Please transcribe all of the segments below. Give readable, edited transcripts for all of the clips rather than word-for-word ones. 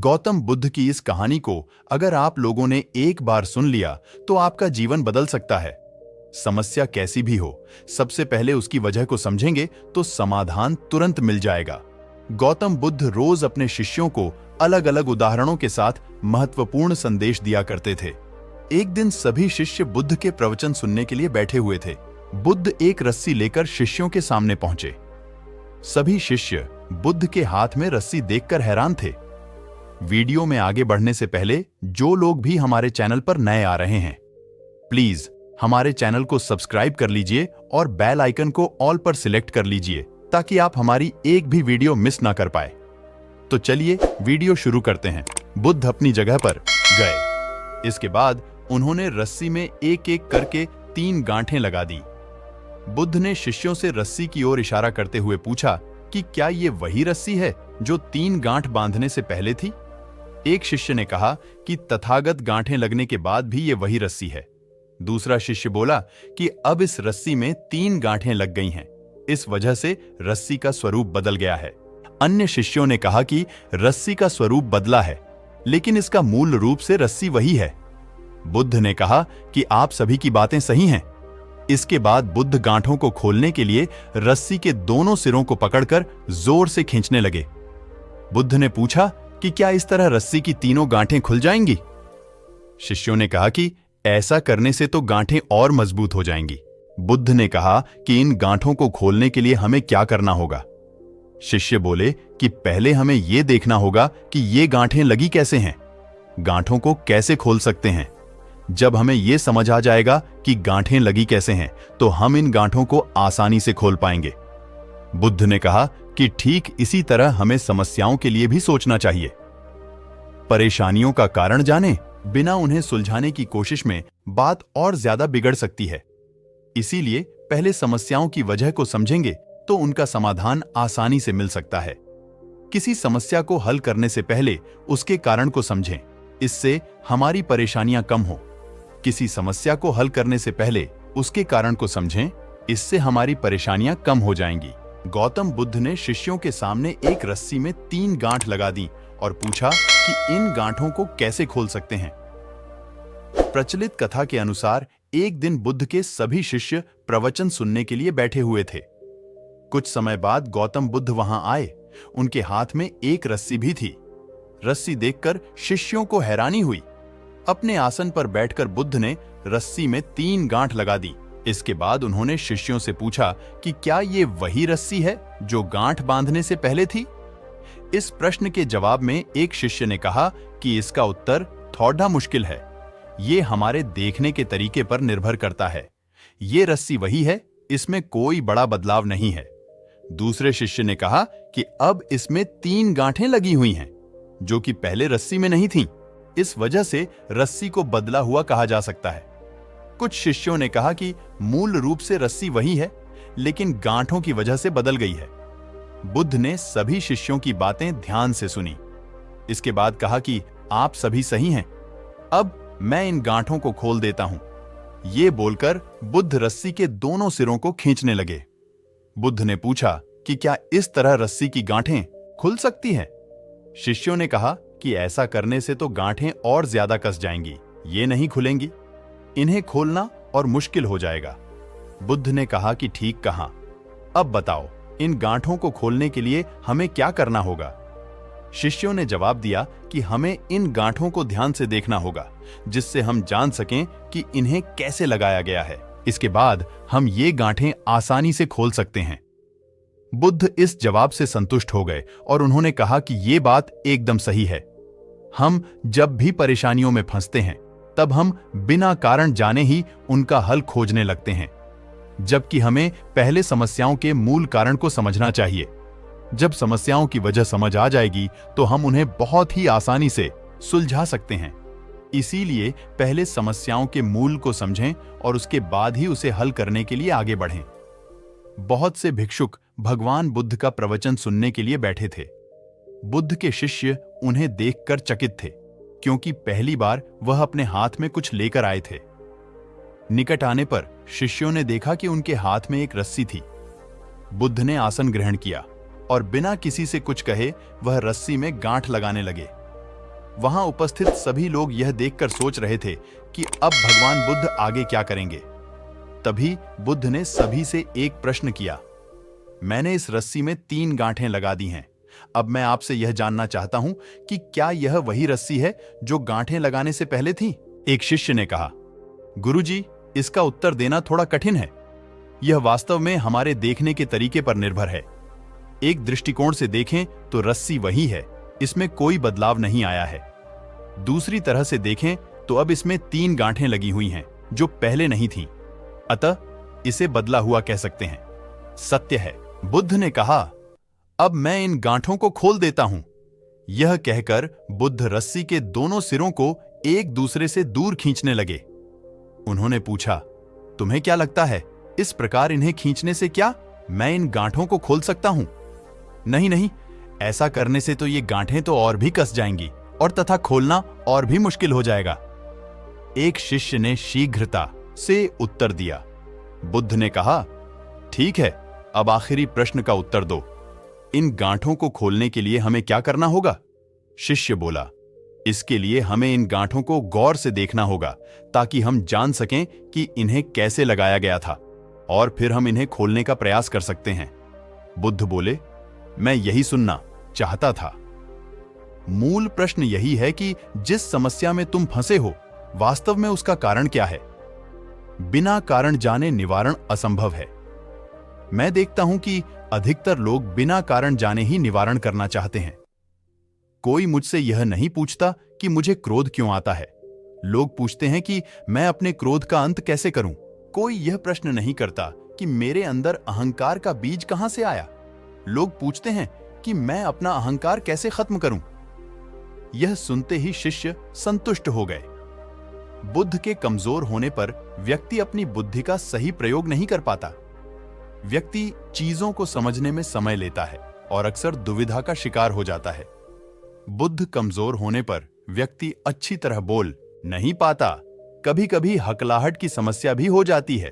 गौतम बुद्ध की इस कहानी को अगर आप लोगों ने एक बार सुन लिया तो आपका जीवन बदल सकता है। समस्या कैसी भी हो, सबसे पहले उसकी वजह को समझेंगे तो समाधान तुरंत मिल जाएगा। गौतम बुद्ध रोज अपने शिष्यों को अलग अलग उदाहरणों के साथ महत्वपूर्ण संदेश दिया करते थे। एक दिन सभी शिष्य बुद्ध के प्रवचन सुनने के लिए बैठे हुए थे। बुद्ध एक रस्सी लेकर शिष्यों के सामने पहुंचे। सभी शिष्य बुद्ध के हाथ में रस्सी देखकर हैरान थे। वीडियो में आगे बढ़ने से पहले जो लोग भी हमारे चैनल पर नए आ रहे हैं, प्लीज हमारे चैनल को सब्सक्राइब कर लीजिए और बेल आइकन को ऑल पर सिलेक्ट कर लीजिए ताकि आप हमारी एक भी वीडियो मिस ना कर पाए। तो चलिए वीडियो शुरू करते हैं। बुद्ध अपनी जगह पर गए। इसके बाद उन्होंने रस्सी में एक एक करके 3 गांठें लगा दी। बुद्ध ने शिष्यों से रस्सी की ओर इशारा करते हुए पूछा कि क्या ये वही रस्सी है जो 3 गांठ बांधने से पहले थी? एक शिष्य ने कहा कि तथागत गांठें लगने के बाद भी ये वही रस्सी है। दूसरा शिष्य बोला कि अब इस रस्सी में 3 गांठें लग गई हैं, इस वजह से रस्सी का स्वरूप बदल गया है। अन्य शिष्यों ने कहा कि रस्सी का स्वरूप बदला है, लेकिन इसका मूल रूप से रस्सी वही है। बुद्ध ने कहा कि आप सभी की बातें सही हैं। इसके बाद बुद्ध गांठों को खोलने के लिए रस्सी के दोनों सिरों को पकड़कर जोर से खींचने लगे। बुद्ध ने पूछा कि क्या इस तरह रस्सी की तीनों गांठें खुल जाएंगी? शिष्यों ने कहा कि ऐसा करने से तो गांठें और मजबूत हो जाएंगी। बुद्ध ने कहा कि इन गांठों को खोलने के लिए हमें क्या करना होगा? शिष्य बोले कि पहले हमें यह देखना होगा कि ये गांठें लगी कैसे हैं, गांठों को कैसे खोल सकते हैं। जब हमें यह समझ आ जाएगा कि गांठें लगी कैसे हैं, तो हम इन गांठों को आसानी से खोल पाएंगे। बुद्ध ने कहा कि ठीक इसी तरह हमें समस्याओं के लिए भी सोचना चाहिए। परेशानियों का कारण जाने बिना उन्हें सुलझाने की कोशिश में बात और ज्यादा बिगड़ सकती है। इसीलिए पहले समस्याओं की वजह को समझेंगे तो उनका समाधान आसानी से मिल सकता है। किसी समस्या को हल करने से पहले उसके कारण को समझें, इससे हमारी परेशानियां कम हो। किसी समस्या को हल करने से पहले उसके कारण को समझें, इससे हमारी परेशानियां कम हो जाएंगी। गौतम बुद्ध ने शिष्यों के सामने एक रस्सी में 3 गांठ लगा दी और पूछा कि इन गांठों को कैसे खोल सकते हैं। प्रचलित कथा के अनुसार एक दिन बुद्ध के सभी शिष्य प्रवचन सुनने के लिए बैठे हुए थे। कुछ समय बाद गौतम बुद्ध वहां आए। उनके हाथ में एक रस्सी भी थी। रस्सी देखकर शिष्यों को हैरानी हुई। अपने आसन पर बैठकर बुद्ध ने रस्सी में 3 गांठ लगा दी। इसके बाद उन्होंने शिष्यों से पूछा कि क्या ये वही रस्सी है जो गांठ बांधने से पहले थी? इस प्रश्न के जवाब में एक शिष्य ने कहा कि इसका उत्तर थोड़ा मुश्किल है। ये हमारे देखने के तरीके पर निर्भर करता है। ये रस्सी वही है, इसमें कोई बड़ा बदलाव नहीं है। दूसरे शिष्य ने कहा कि अब इसमें 3 गांठें लगी हुई हैं, जो कि पहले रस्सी में नहीं थीं। इस वजह से रस्सी को बदला हुआ कहा जा सकता है। कुछ शिष्यों ने कहा कि मूल रूप से रस्सी वही है, लेकिन गांठों की वजह से बदल गई है। बुद्ध ने सभी शिष्यों की बातें ध्यान से सुनी। इसके बाद कहा कि आप सभी सही हैं, अब मैं इन गांठों को खोल देता हूं। ये बोलकर बुद्ध रस्सी के दोनों सिरों को खींचने लगे। बुद्ध ने पूछा कि क्या इस तरह रस्सी की गांठें खुल सकती हैं? शिष्यों ने कहा कि ऐसा करने से तो गांठें और ज्यादा कस जाएंगी, ये नहीं खुलेंगी। इन्हें खोलना और मुश्किल हो जाएगा। बुद्ध ने कहा कि ठीक कहा, अब बताओ इन गांठों को खोलने के लिए हमें क्या करना होगा? शिष्यों ने जवाब दिया कि हमें इन गांठों को ध्यान से देखना होगा, जिससे हम जान सकें कि इन्हें कैसे लगाया गया है। इसके बाद हम ये गांठें आसानी से खोल सकते हैं। बुद्ध इस जवाब से संतुष्ट हो गए और उन्होंने कहा कि ये बात एकदम सही है। हम जब भी परेशानियों में फंसते हैं, तब हम बिना कारण जाने ही उनका हल खोजने लगते हैं, जबकि हमें पहले समस्याओं के मूल कारण को समझना चाहिए। जब समस्याओं की वजह समझ आ जाएगी तो हम उन्हें बहुत ही आसानी से सुलझा सकते हैं। इसीलिए पहले समस्याओं के मूल को समझें और उसके बाद ही उसे हल करने के लिए आगे बढ़ें। बहुत से भिक्षुक भगवान बुद्ध का प्रवचन सुनने के लिए बैठे थे। बुद्ध के शिष्य उन्हें देखकर चकित थे, क्योंकि पहली बार वह अपने हाथ में कुछ लेकर आए थे। निकट आने पर शिष्यों ने देखा कि उनके हाथ में एक रस्सी थी। बुद्ध ने आसन ग्रहण किया और बिना किसी से कुछ कहे वह रस्सी में गांठ लगाने लगे। वहां उपस्थित सभी लोग यह देखकर सोच रहे थे कि अब भगवान बुद्ध आगे क्या करेंगे। तभी बुद्ध ने सभी से एक प्रश्न किया। मैंने इस रस्सी में 3 गांठें लगा दी हैं। अब मैं आपसे यह जानना चाहता हूं कि क्या यह वही रस्सी है जो गांठें लगाने से पहले थी? एक शिष्य ने कहा, गुरुजी, इसका उत्तर देना थोड़ा कठिन है। यह वास्तव में हमारे देखने के तरीके पर निर्भर है। एक दृष्टिकोण से देखें तो रस्सी वही है, इसमें कोई बदलाव नहीं आया है। दूसरी तरह से देखें तो अब इसमें 3 गांठें लगी हुई हैं जो पहले नहीं थीं। अतः इसे बदला हुआ कह सकते हैं। सत्य है। बुद्ध ने कहा, अब मैं इन गांठों को खोल देता हूं। यह कहकर बुद्ध रस्सी के दोनों सिरों को एक दूसरे से दूर खींचने लगे। उन्होंने पूछा, तुम्हें क्या लगता है, इस प्रकार इन्हें खींचने से क्या मैं इन गांठों को खोल सकता हूं? नहीं नहीं, ऐसा करने से तो ये गांठें तो और भी कस जाएंगी और तथा खोलना और भी मुश्किल हो जाएगा। एक शिष्य ने शीघ्रता से उत्तर दिया। बुद्ध ने कहा, ठीक है, अब आखिरी प्रश्न का उत्तर दो। इन गांठों को खोलने के लिए हमें क्या करना होगा? शिष्य बोला, इसके लिए हमें इन गांठों को गौर से देखना होगा ताकि हम जान सकें कि इन्हें कैसे लगाया गया था और फिर हम इन्हें खोलने का प्रयास कर सकते हैं। बुद्ध बोले, मैं यही सुनना चाहता था। मूल प्रश्न यही है कि जिस समस्या में तुम फंसे हो, वास्तव में उसका कारण क्या है? बिना कारण जाने निवारण असंभव है। मैं देखता हूं कि अधिकतर लोग बिना कारण जाने ही निवारण करना चाहते हैं। कोई मुझसे यह नहीं पूछता कि मुझे क्रोध क्यों आता है। लोग पूछते हैं कि मैं अपने क्रोध का अंत कैसे करूं। कोई यह प्रश्न नहीं करता कि मेरे अंदर अहंकार का बीज कहां से आया। लोग पूछते हैं कि मैं अपना अहंकार कैसे खत्म करूं। यह सुनते ही शिष्य संतुष्ट हो गए। बुद्ध के कमजोर होने पर व्यक्ति अपनी बुद्धि का सही प्रयोग नहीं कर पाता। व्यक्ति चीजों को समझने में समय लेता है और अक्सर दुविधा का शिकार हो जाता है। बुद्ध कमजोर होने पर व्यक्ति अच्छी तरह बोल नहीं पाता। कभी कभी हकलाहट की समस्या भी हो जाती है।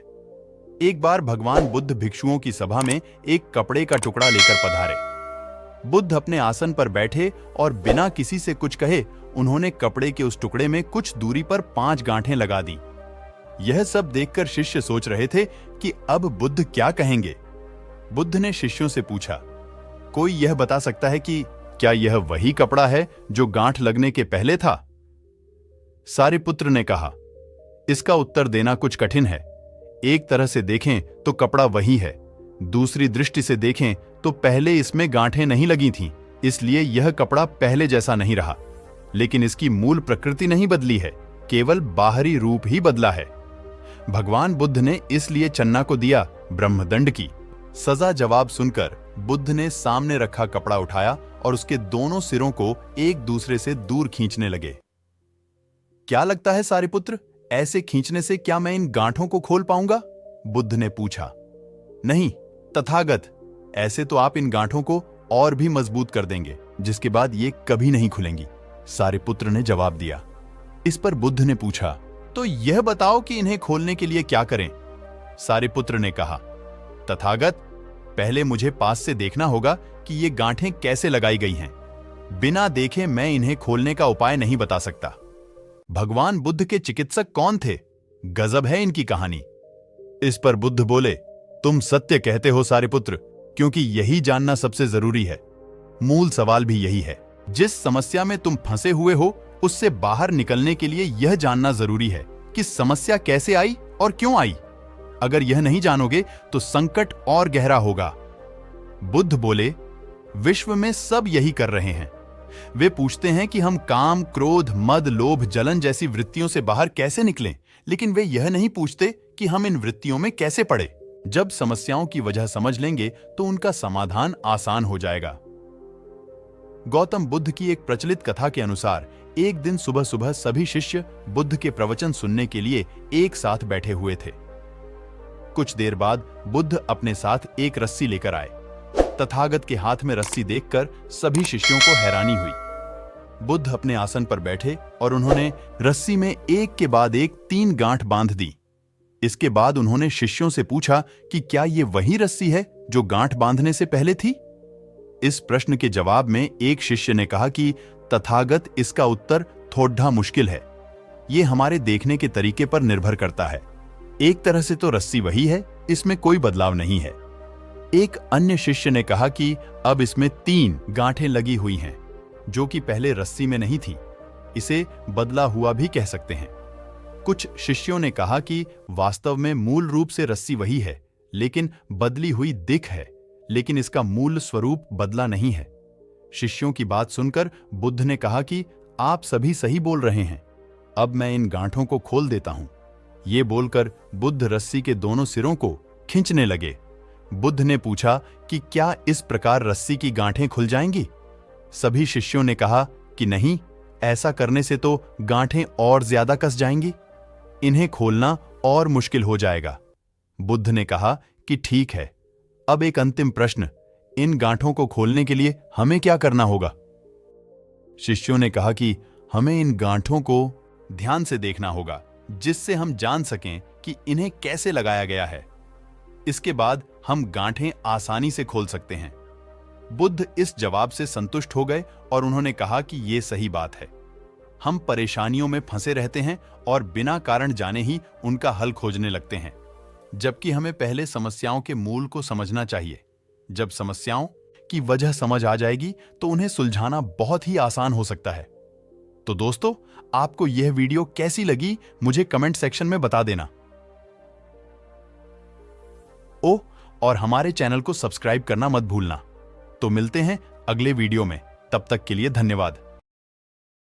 एक बार भगवान बुद्ध भिक्षुओं की सभा में एक कपड़े का टुकड़ा लेकर पधारे। बुद्ध अपने आसन पर बैठे और बिना किसी से कुछ कहे उन्होंने कपड़े के उस टुकड़े में कुछ दूरी पर 5 गांठें लगा दी। यह सब देखकर शिष्य सोच रहे थे कि अब बुद्ध क्या कहेंगे। बुद्ध ने शिष्यों से पूछा, कोई यह बता सकता है कि क्या यह वही कपड़ा है जो गांठ लगने के पहले था? सारिपुत्र ने कहा, इसका उत्तर देना कुछ कठिन है। एक तरह से देखें तो कपड़ा वही है, दूसरी दृष्टि से देखें तो पहले इसमें गांठें नहीं लगी थीं, इसलिए यह कपड़ा पहले जैसा नहीं रहा। लेकिन इसकी मूल प्रकृति नहीं बदली है, केवल बाहरी रूप ही बदला है। भगवान बुद्ध ने इसलिए चन्ना को दिया ब्रह्मदंड की सजा। जवाब सुनकर बुद्ध ने सामने रखा कपड़ा उठाया और उसके दोनों सिरों को एक दूसरे से दूर खींचने लगे। क्या लगता है सारिपुत्र, ऐसे खींचने से क्या मैं इन गांठों को खोल पाऊंगा? बुद्ध ने पूछा। नहीं तथागत, ऐसे तो आप इन गांठों को और भी मजबूत कर देंगे, जिसके बाद ये कभी नहीं खुलेंगी, सारिपुत्र ने जवाब दिया। इस पर बुद्ध ने पूछा, तो यह बताओ कि इन्हें खोलने के लिए क्या करें? सारिपुत्र ने कहा, तथागत, पहले मुझे पास से देखना होगा कि ये गांठें कैसे लगाई गई हैं। बिना देखे मैं इन्हें खोलने का उपाय नहीं बता सकता। भगवान बुद्ध के चिकित्सक कौन थे? गजब है इनकी कहानी। इस पर बुद्ध बोले, तुम सत्य कहते हो सारिपुत्र, क्योंकि यही जानना सबसे जरूरी है। मूल सवाल भी यही है। जिस समस्या में तुम फंसे हुए हो, उससे बाहर निकलने के लिए यह जानना जरूरी है कि समस्या कैसे आई और क्यों आई। अगर यह नहीं जानोगे तो संकट और गहरा होगा। बुद्ध बोले, विश्व में सब यही कर रहे हैं। वे पूछते हैं कि हम काम, क्रोध, मद, लोभ, जलन जैसी वृत्तियों से बाहर कैसे निकलें, लेकिन वे यह नहीं पूछते कि हम इन वृत्तियों में कैसे पड़े। जब समस्याओं की वजह समझ लेंगे तो उनका समाधान आसान हो जाएगा। गौतम बुद्ध की एक प्रचलित कथा के अनुसार एक दिन सुबह सुबह सभी शिष्य बुद्ध के प्रवचन सुनने के लिए एक साथ बैठे हुए थे। कुछ देर बाद बुद्ध अपने साथ एक रस्सी लेकर आए। तथागत के हाथ में रस्सी देखकर सभी शिष्यों को हैरानी हुई। बुद्ध अपने आसन पर बैठे और उन्होंने रस्सी में एक के बाद एक 3 गांठ बांध दी। इसके बाद उन्होंने शिष्यों से पूछा कि क्या ये वही रस्सी है जो गांठ बांधने से पहले थी? इस प्रश्न के जवाब में एक शिष्य ने कहा कि तथागत इसका उत्तर थोड़ा मुश्किल है। ये हमारे देखने के तरीके पर निर्भर करता है। एक तरह से तो रस्सी वही है, इसमें कोई बदलाव नहीं है। एक अन्य शिष्य ने कहा कि अब इसमें 3 गांठें लगी हुई हैं, जो कि पहले रस्सी में नहीं थी। इसे बदला हुआ भी कह सकते हैं। कुछ शिष्यों ने कहा कि वास्तव में मूल रूप से रस्सी वही है, लेकिन बदली हुई दिख है, लेकिन इसका मूल स्वरूप बदला नहीं है। शिष्यों की बात सुनकर बुद्ध ने कहा कि आप सभी सही बोल रहे हैं, अब मैं इन गांठों को खोल देता हूं। ये बोलकर बुद्ध रस्सी के दोनों सिरों को खींचने लगे। बुद्ध ने पूछा कि क्या इस प्रकार रस्सी की गांठें खुल जाएंगी? सभी शिष्यों ने कहा कि नहीं, ऐसा करने से तो गांठें और ज्यादा कस जाएंगी, इन्हें खोलना और मुश्किल हो जाएगा। बुद्ध ने कहा कि ठीक है, अब एक अंतिम प्रश्न, इन गांठों को खोलने के लिए हमें क्या करना होगा? शिष्यों ने कहा कि हमें इन गांठों को ध्यान से देखना होगा, जिससे हम जान सकें कि इन्हें कैसे लगाया गया है। इसके बाद हम गांठें आसानी से खोल सकते हैं। बुद्ध इस जवाब से संतुष्ट हो गए और उन्होंने कहा कि यह सही बात है। हम परेशानियों में फंसे रहते हैं और बिना कारण जाने ही उनका हल खोजने लगते हैं, जबकि हमें पहले समस्याओं के मूल को समझना चाहिए। जब समस्याओं की वजह समझ आ जाएगी तो उन्हें सुलझाना बहुत ही आसान हो सकता है। तो दोस्तों, आपको यह वीडियो कैसी लगी मुझे कमेंट सेक्शन में बता देना। और हमारे चैनल को सब्सक्राइब करना मत भूलना। तो मिलते हैं अगले वीडियो में, तब तक के लिए धन्यवाद।